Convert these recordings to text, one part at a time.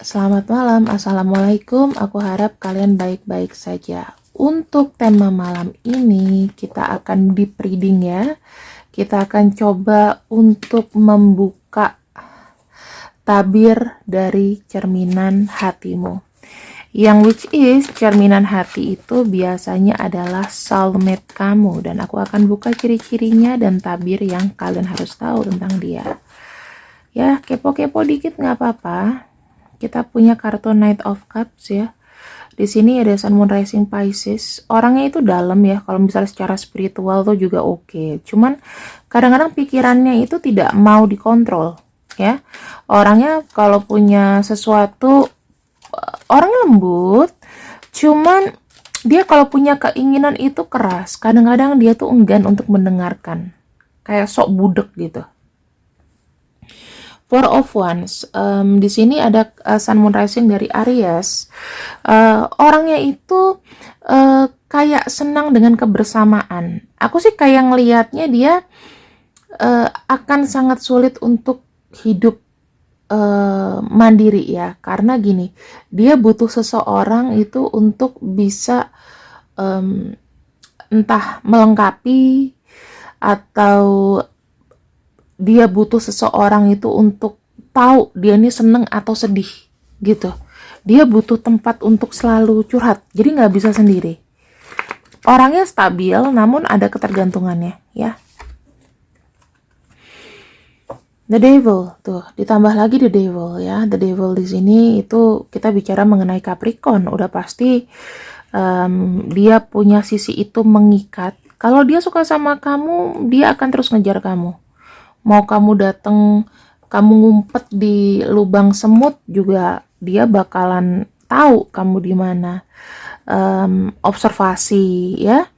Selamat malam, Assalamualaikum. Aku harap kalian baik-baik saja. Untuk tema malam ini kita akan deep reading ya. Kita akan coba untuk membuka tabir dari cerminan hatimu. Yang which is cerminan hati itu biasanya adalah soulmate kamu, dan aku akan buka ciri-cirinya dan tabir yang kalian harus tahu tentang dia. Ya, kepo-kepo dikit nggak apa-apa. Kita punya kartu Knight of Cups ya. Di sini ada Sun, Moon, Rising, Pisces. Orangnya itu dalam ya. Kalau misalnya secara spiritual tuh juga oke. Cuman kadang-kadang pikirannya itu tidak mau dikontrol ya. Orangnya kalau punya sesuatu, orangnya lembut. Cuman dia kalau punya keinginan itu keras. Kadang-kadang dia tuh enggan untuk mendengarkan. Kayak sok budek gitu. Four of Wands. Di sini ada Sun, Moon, Rising dari Aries. Orangnya itu kayak senang dengan kebersamaan. Aku sih kayak ngelihatnya dia akan sangat sulit untuk hidup mandiri ya, karena gini, dia butuh seseorang itu untuk bisa entah melengkapi, atau dia butuh seseorang itu untuk tahu dia ini seneng atau sedih gitu. Dia butuh tempat untuk selalu curhat, jadi nggak bisa sendiri. Orangnya stabil, namun ada ketergantungannya ya. The Devil tuh, ditambah lagi The Devil ya. The Devil di sini itu kita bicara mengenai Capricorn. Udah pasti dia punya sisi itu mengikat. Kalau dia suka sama kamu, dia akan terus ngejar kamu. Mau kamu datang, kamu ngumpet di lubang semut juga dia bakalan tahu kamu di mana. Observasi ya.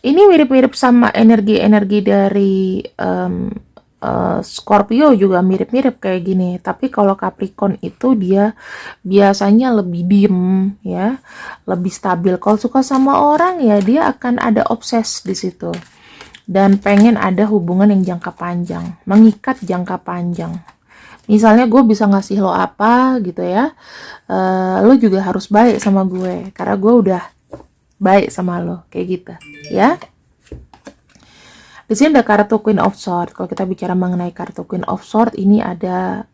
Ini mirip-mirip sama energi-energi dari Scorpio, juga mirip-mirip kayak gini. Tapi kalau Capricorn itu dia biasanya lebih diem ya, lebih stabil. Kalau suka sama orang ya dia akan ada obses di situ. Dan pengen ada hubungan yang jangka panjang, mengikat jangka panjang. Misalnya gue bisa ngasih lo apa gitu ya, lo juga harus baik sama gue, karena gue udah baik sama lo, kayak gitu ya. Di sini ada kartu Queen of Swords. Kalau kita bicara mengenai kartu Queen of Swords, ini ada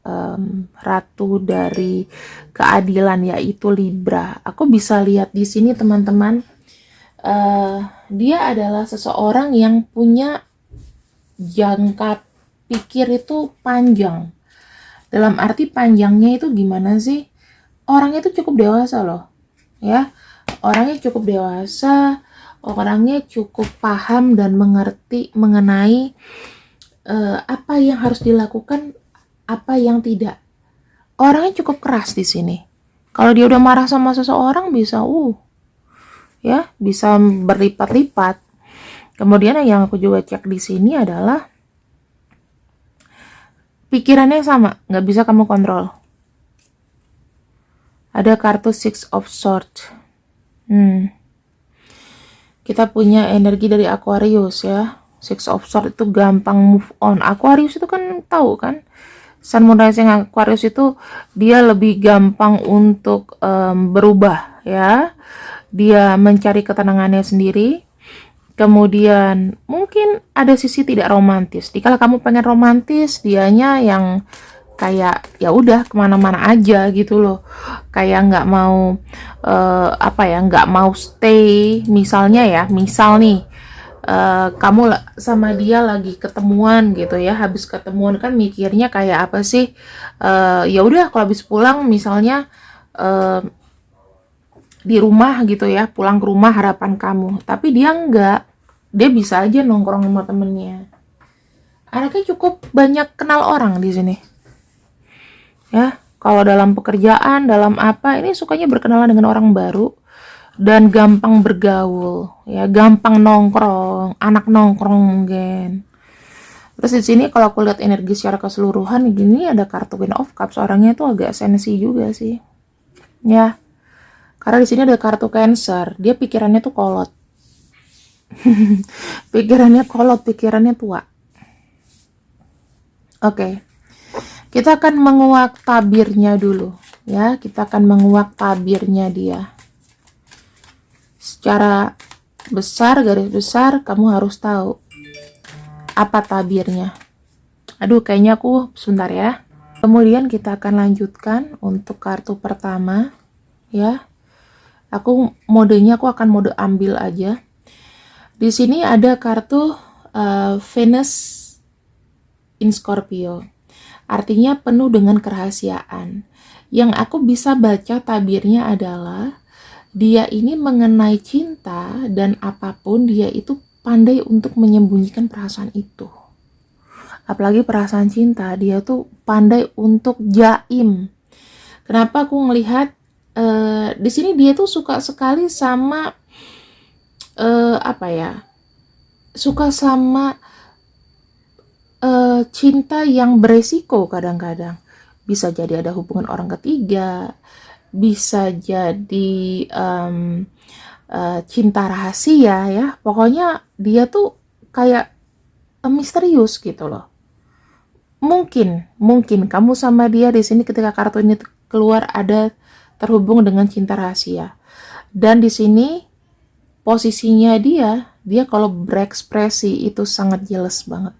ratu dari keadilan, yaitu Libra. Aku bisa lihat di sini teman-teman, dia adalah seseorang yang punya jangka pikir itu panjang. Dalam arti panjangnya itu gimana sih? Orangnya itu cukup dewasa loh ya. Orangnya cukup dewasa, orangnya cukup paham dan mengerti mengenai apa yang harus dilakukan, apa yang tidak. Orangnya cukup keras di sini. Kalau dia udah marah sama seseorang bisa ya, bisa berlipat-lipat. Kemudian yang aku juga cek di sini adalah pikirannya sama, nggak bisa kamu kontrol. Ada kartu Six of Swords. Kita punya energi dari Aquarius ya. Six of Swords itu gampang move on. Aquarius itu kan tahu kan, Sun, Moon, Rising Aquarius itu dia lebih gampang untuk berubah ya. Dia mencari ketenangannya sendiri. Kemudian mungkin ada sisi tidak romantis. Jika kamu pengen romantis, dianya yang kayak ya udah kemana-mana aja gitu loh. Kayak nggak mau nggak mau stay. Misalnya ya, misal nih kamu sama dia lagi ketemuan gitu ya. Habis ketemuan kan mikirnya kayak apa sih? Ya udah kalau habis pulang misalnya di rumah gitu ya, pulang ke rumah harapan kamu, tapi dia enggak, dia bisa aja nongkrong sama temennya. Anaknya cukup banyak kenal orang di sini ya. Kalau dalam pekerjaan, dalam apa, ini sukanya berkenalan dengan orang baru dan gampang bergaul ya, gampang nongkrong, anak nongkrong mungkin. Terus di sini kalau aku lihat energi secara keseluruhan, gini ada kartu Queen of Cups. Orangnya tuh agak sensi juga sih ya. Karena di sini ada kartu Cancer, dia pikirannya tuh kolot. Pikirannya kolot, pikirannya tua. Oke. Kita akan menguak tabirnya dulu ya. Kita akan menguak tabirnya dia. Secara besar, garis besar, kamu harus tahu apa tabirnya. Aduh, kayaknya aku sebentar ya. Kemudian kita akan lanjutkan untuk kartu pertama, ya. Modenya aku akan mode ambil aja. Di sini ada kartu Venus in Scorpio. Artinya penuh dengan kerahasiaan. Yang aku bisa baca tabirnya adalah dia ini mengenai cinta, dan apapun dia itu pandai untuk menyembunyikan perasaan itu. Apalagi perasaan cinta, dia tuh pandai untuk jaim. Kenapa aku ngelihat di sini dia tuh suka sekali sama suka sama cinta yang beresiko. Kadang-kadang bisa jadi ada hubungan orang ketiga, bisa jadi cinta rahasia, ya. Pokoknya dia tuh kayak misterius gitu loh. Mungkin kamu sama dia di sini ketika kartu ini keluar ada terhubung dengan cinta rahasia. Dan di sini posisinya dia kalau berekspresi itu sangat jealous banget.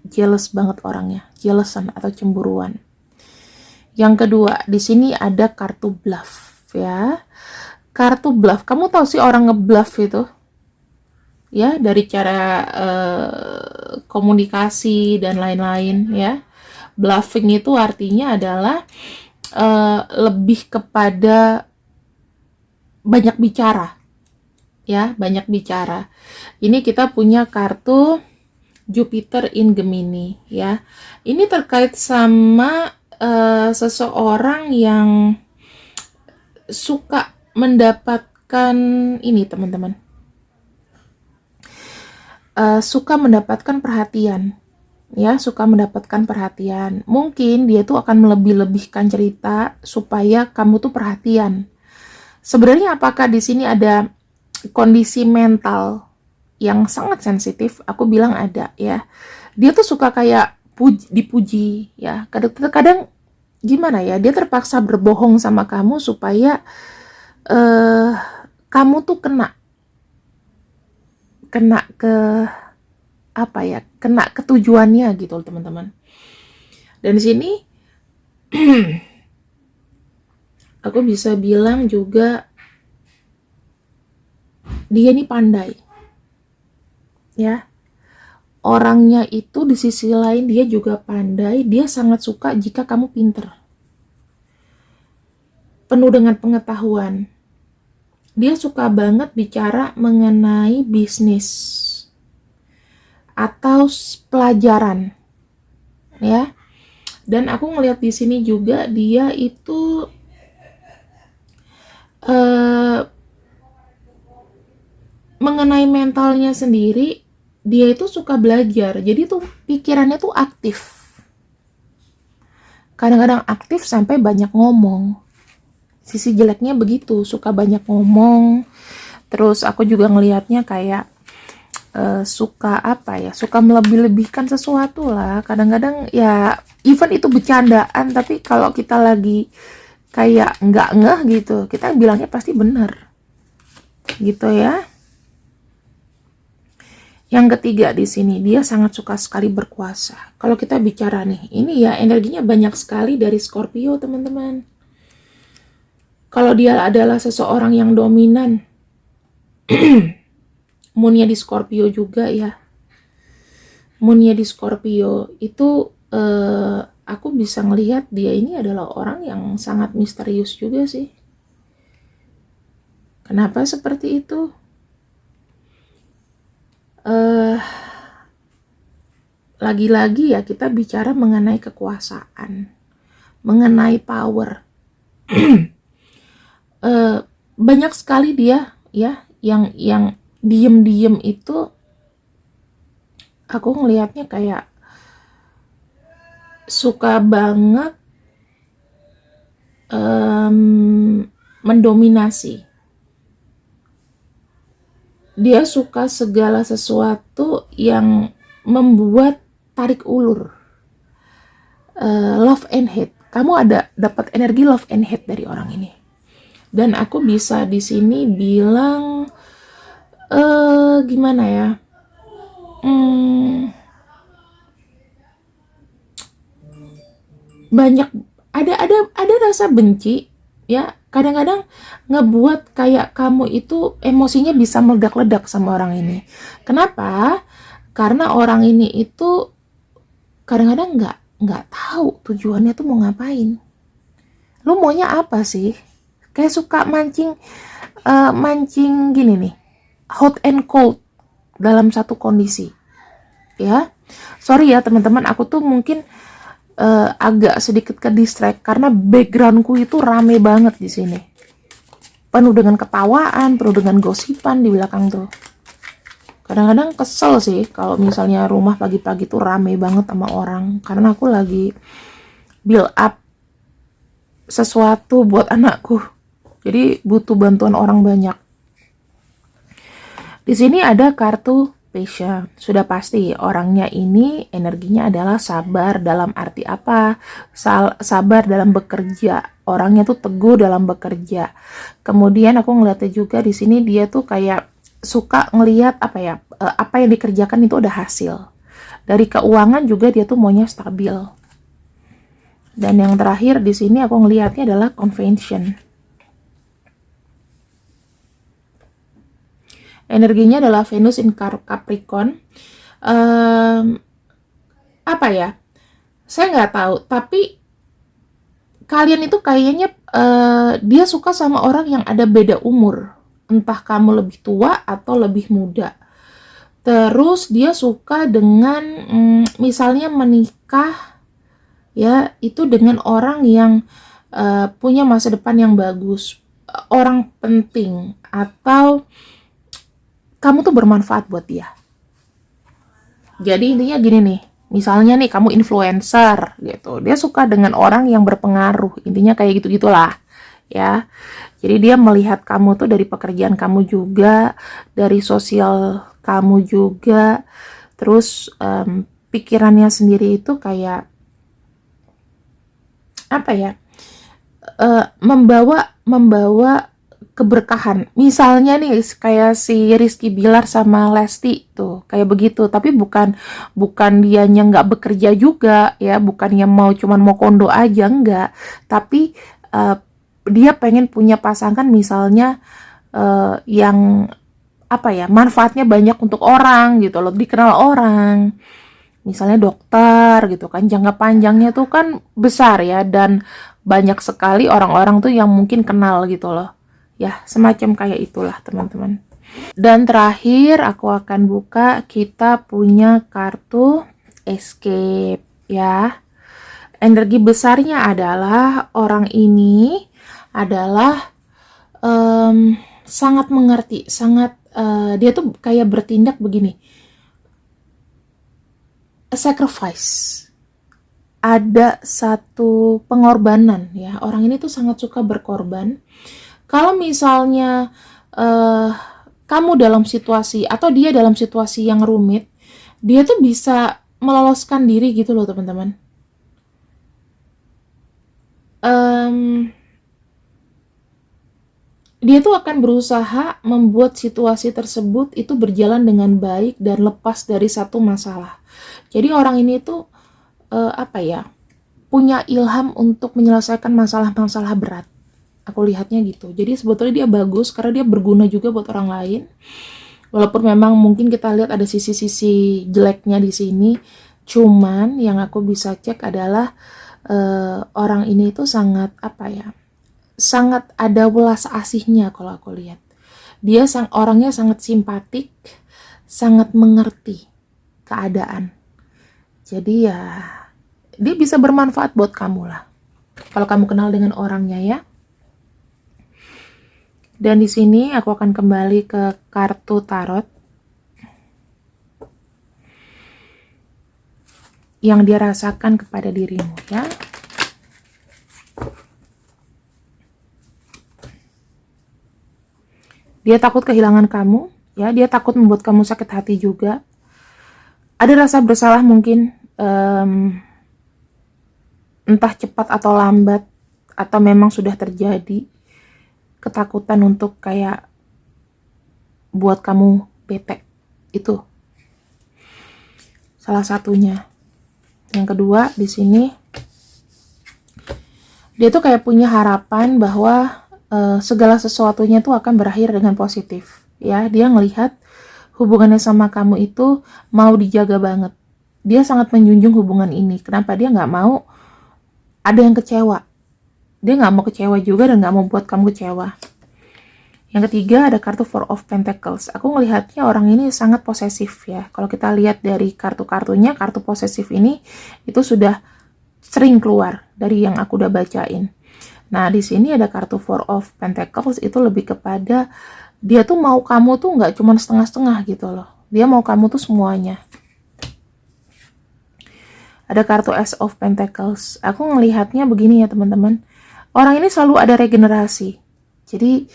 Jealous banget orangnya, jealousan atau cemburuan. Yang kedua, di sini ada kartu bluff, ya. Kartu bluff, kamu tahu sih orang ngebluff itu? Ya, dari cara komunikasi dan lain-lain, ya. Bluffing itu artinya adalah lebih kepada banyak bicara, ya, banyak bicara. Ini kita punya kartu Jupiter in Gemini, ya. Ini terkait sama seseorang yang suka mendapatkan ini, teman-teman. Suka mendapatkan perhatian, ya, suka mendapatkan perhatian. Mungkin dia tuh akan melebih-lebihkan cerita supaya kamu tuh perhatian. Sebenarnya apakah di sini ada kondisi mental yang sangat sensitif? Aku bilang ada, ya. Dia tuh suka kayak dipuji, ya. Kadang-kadang gimana ya? Dia terpaksa berbohong sama kamu supaya kamu tuh kena ke tujuannya gitu, teman-teman. Dan di sini aku bisa bilang juga dia ini pandai, ya. Orangnya itu di sisi lain dia juga pandai. Dia sangat suka jika kamu pinter, penuh dengan pengetahuan. Dia suka banget bicara mengenai bisnis atau pelajaran, ya. Dan aku ngelihat di sini juga dia itu mengenai mentalnya sendiri, dia itu suka belajar. Jadi tuh pikirannya tuh aktif. Kadang-kadang aktif sampai banyak ngomong. Sisi jeleknya begitu, suka banyak ngomong. Terus aku juga ngelihatnya kayak suka melebih-lebihkan sesuatu lah. Kadang-kadang ya even itu bercandaan, tapi kalau kita lagi kayak nggak ngeh gitu, kita bilangnya pasti benar gitu, ya. Yang ketiga di sini, dia sangat suka sekali berkuasa. Kalau kita bicara nih, ini ya energinya banyak sekali dari Scorpio, teman-teman. Kalau dia adalah seseorang yang dominan, moonnya di Scorpio juga, ya. Moonnya di Scorpio itu aku bisa ngelihat dia ini adalah orang yang sangat misterius juga sih. Kenapa seperti itu? Lagi-lagi ya kita bicara mengenai kekuasaan, mengenai power. Banyak sekali dia, ya, yang diem-diem itu aku ngelihatnya kayak suka banget mendominasi. Dia suka segala sesuatu yang membuat tarik ulur, love and hate. kamu ada dapat energi love and hate dari orang ini. Dan aku bisa di sini bilang gimana ya? Banyak ada rasa benci ya, kadang-kadang ngebuat kayak kamu itu emosinya bisa meledak-ledak sama orang ini. Kenapa? Karena orang ini itu kadang-kadang nggak tahu tujuannya tuh mau ngapain. Lu maunya apa sih? Kayak suka mancing mancing gini nih, hot and cold dalam satu kondisi. Ya, sorry ya teman-teman, aku tuh mungkin agak sedikit ke distract karena backgroundku itu rame banget di sini, penuh dengan ketawaan, penuh dengan gosipan di belakang tuh. Kadang-kadang kesel sih kalau misalnya rumah pagi-pagi tuh rame banget sama orang, karena aku lagi build up sesuatu buat anakku, jadi butuh bantuan orang banyak. Di sini ada kartu Passion. Sudah pasti orangnya ini energinya adalah sabar. Dalam arti apa? Sabar dalam bekerja. Orangnya tuh teguh dalam bekerja. Kemudian aku ngeliatnya juga di sini dia tuh kayak suka ngelihat apa ya? Apa yang dikerjakan itu ada hasil. Dari keuangan juga dia tuh maunya stabil. Dan yang terakhir di sini aku ngelihatnya adalah convention. Energinya adalah Venus in Capricorn. Apa ya? Saya nggak tahu, tapi kalian itu kayaknya dia suka sama orang yang ada beda umur. Entah kamu lebih tua atau lebih muda. Terus dia suka dengan misalnya menikah ya, itu dengan orang yang punya masa depan yang bagus, orang penting, atau kamu tuh bermanfaat buat dia. Jadi intinya gini nih, misalnya nih kamu influencer gitu, dia suka dengan orang yang berpengaruh, intinya kayak gitu-gitulah ya. Jadi dia melihat kamu tuh dari pekerjaan kamu juga, dari sosial kamu juga, terus pikirannya sendiri itu kayak apa ya, membawa keberkahan. Misalnya nih kayak si Rizky Bilar sama Lesti tuh kayak begitu, tapi bukan dianya nggak bekerja juga ya, bukannya mau kondo aja, enggak, tapi dia pengen punya pasangan misalnya yang apa ya, manfaatnya banyak untuk orang gitu loh, dikenal orang, misalnya dokter gitu kan, jangka panjangnya tuh kan besar ya, dan banyak sekali orang-orang tuh yang mungkin kenal gitu loh ya, semacam kayak itulah teman-teman. Dan terakhir aku akan buka, kita punya kartu escape ya. Energi besarnya adalah orang ini adalah sangat mengerti, sangat dia tuh kayak bertindak begini, a sacrifice, ada satu pengorbanan ya. Orang ini tuh sangat suka berkorban. Kalau misalnya kamu dalam situasi atau dia dalam situasi yang rumit, dia tuh bisa meloloskan diri gitu loh teman-teman. Dia tuh akan berusaha membuat situasi tersebut itu berjalan dengan baik dan lepas dari satu masalah. Jadi orang ini tuh apa ya, punya ilham untuk menyelesaikan masalah-masalah berat. Aku lihatnya gitu. Jadi sebetulnya dia bagus karena dia berguna juga buat orang lain. Walaupun memang mungkin kita lihat ada sisi-sisi jeleknya di sini, cuman yang aku bisa cek adalah orang ini tuh sangat apa ya, sangat ada welas asihnya kalau aku lihat. Dia orangnya sangat simpatik, sangat mengerti keadaan. Jadi ya dia bisa bermanfaat buat kamu lah kalau kamu kenal dengan orangnya ya. Dan di sini aku akan kembali ke kartu tarot yang dia rasakan kepada dirimu ya. Dia takut kehilangan kamu ya, dia takut membuat kamu sakit hati juga. Ada rasa bersalah mungkin, entah cepat atau lambat, atau memang sudah terjadi, ketakutan untuk kayak buat kamu bete. Itu salah satunya. Yang kedua, di sini dia tuh kayak punya harapan bahwa segala sesuatunya tuh akan berakhir dengan positif. Ya, dia ngelihat hubungannya sama kamu itu mau dijaga banget. Dia sangat menjunjung hubungan ini. Kenapa dia nggak mau ada yang kecewa? Dia nggak mau kecewa juga dan nggak mau buat kamu kecewa. Yang ketiga ada kartu Four of Pentacles. Aku ngelihatnya orang ini sangat posesif ya. Kalau kita lihat dari kartu-kartunya, kartu posesif ini itu sudah sering keluar dari yang aku udah bacain. Nah, di sini ada kartu Four of Pentacles, itu lebih kepada dia tuh mau kamu tuh nggak cuma setengah-setengah gitu loh. Dia mau kamu tuh semuanya. Ada kartu Ace of Pentacles. Aku ngelihatnya begini ya teman-teman. Orang ini selalu ada regenerasi. Jadi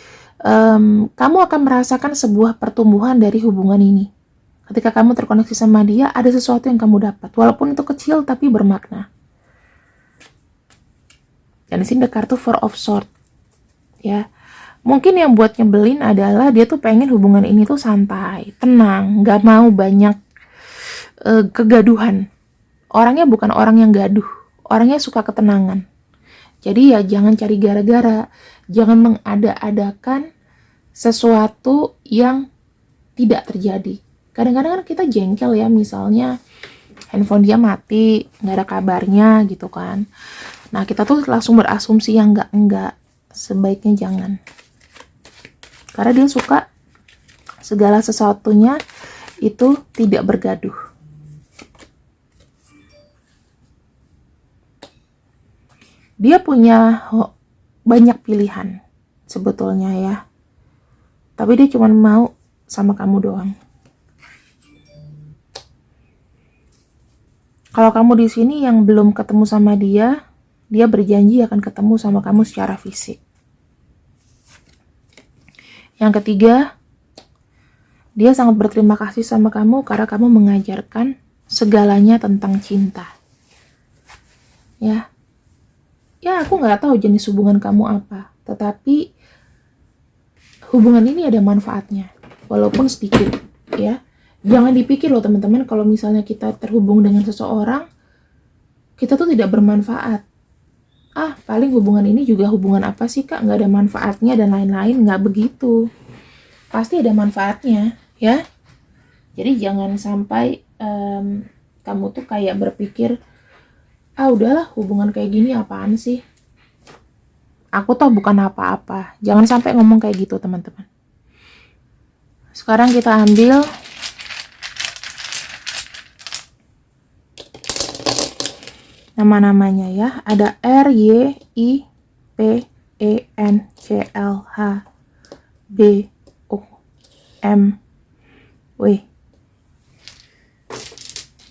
kamu akan merasakan sebuah pertumbuhan dari hubungan ini. Ketika kamu terkoneksi sama dia, ada sesuatu yang kamu dapat. Walaupun itu kecil tapi bermakna. Dan di sini ada kartu Four of Swords. Ya. Mungkin yang buat nyebelin adalah dia tuh pengen hubungan ini tuh santai, tenang, nggak mau banyak kegaduhan. Orangnya bukan orang yang gaduh, orangnya suka ketenangan. Jadi ya jangan cari gara-gara, jangan mengada-adakan sesuatu yang tidak terjadi. Kadang-kadang kan kita jengkel ya, misalnya handphone dia mati, nggak ada kabarnya gitu kan. Nah, kita tuh langsung berasumsi yang enggak. Sebaiknya jangan. Karena dia suka segala sesuatunya itu tidak bergaduh. Dia punya banyak pilihan sebetulnya ya. Tapi dia cuma mau sama kamu doang. Kalau kamu di sini yang belum ketemu sama dia, dia berjanji akan ketemu sama kamu secara fisik. Yang ketiga, dia sangat berterima kasih sama kamu karena kamu mengajarkan segalanya tentang cinta. Ya, aku nggak tahu jenis hubungan kamu apa, tetapi hubungan ini ada manfaatnya, walaupun sedikit. Ya, jangan dipikir loh teman-teman kalau misalnya kita terhubung dengan seseorang, kita tuh tidak bermanfaat. Paling hubungan ini juga hubungan apa sih kak, nggak ada manfaatnya dan lain-lain. Nggak begitu, pasti ada manfaatnya ya. Jadi jangan sampai kamu tuh kayak berpikir, udahlah hubungan kayak gini apaan sih, aku toh bukan apa-apa. Jangan sampai ngomong kayak gitu teman-teman. Sekarang kita ambil nama-namanya ya. Ada R, Y, I, P, E, N, C, L, H, B, O, M, W.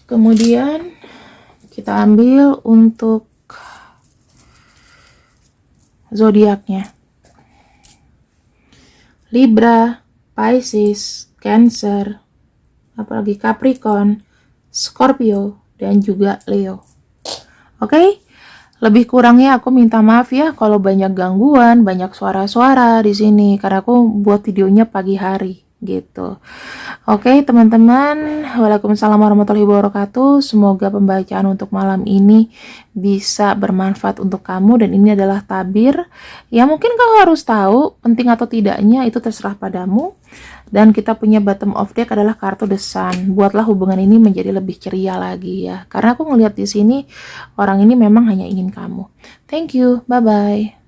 Kemudian kita ambil untuk zodiaknya. Libra, Pisces, Cancer, apalagi Capricorn, Scorpio, dan juga Leo. Oke, lebih kurangnya aku minta maaf ya kalau banyak gangguan, banyak suara-suara di sini karena aku buat videonya pagi hari gitu. Oke, teman-teman, waalaikumsalam warahmatullahi wabarakatuh. Semoga pembacaan untuk malam ini bisa bermanfaat untuk kamu, dan ini adalah tabir. Ya mungkin kau harus tahu penting atau tidaknya itu terserah padamu. Dan kita punya bottom of deck adalah kartu The Sun. Buatlah hubungan ini menjadi lebih ceria lagi ya. Karena aku ngelihat di sini orang ini memang hanya ingin kamu. Thank you, bye bye.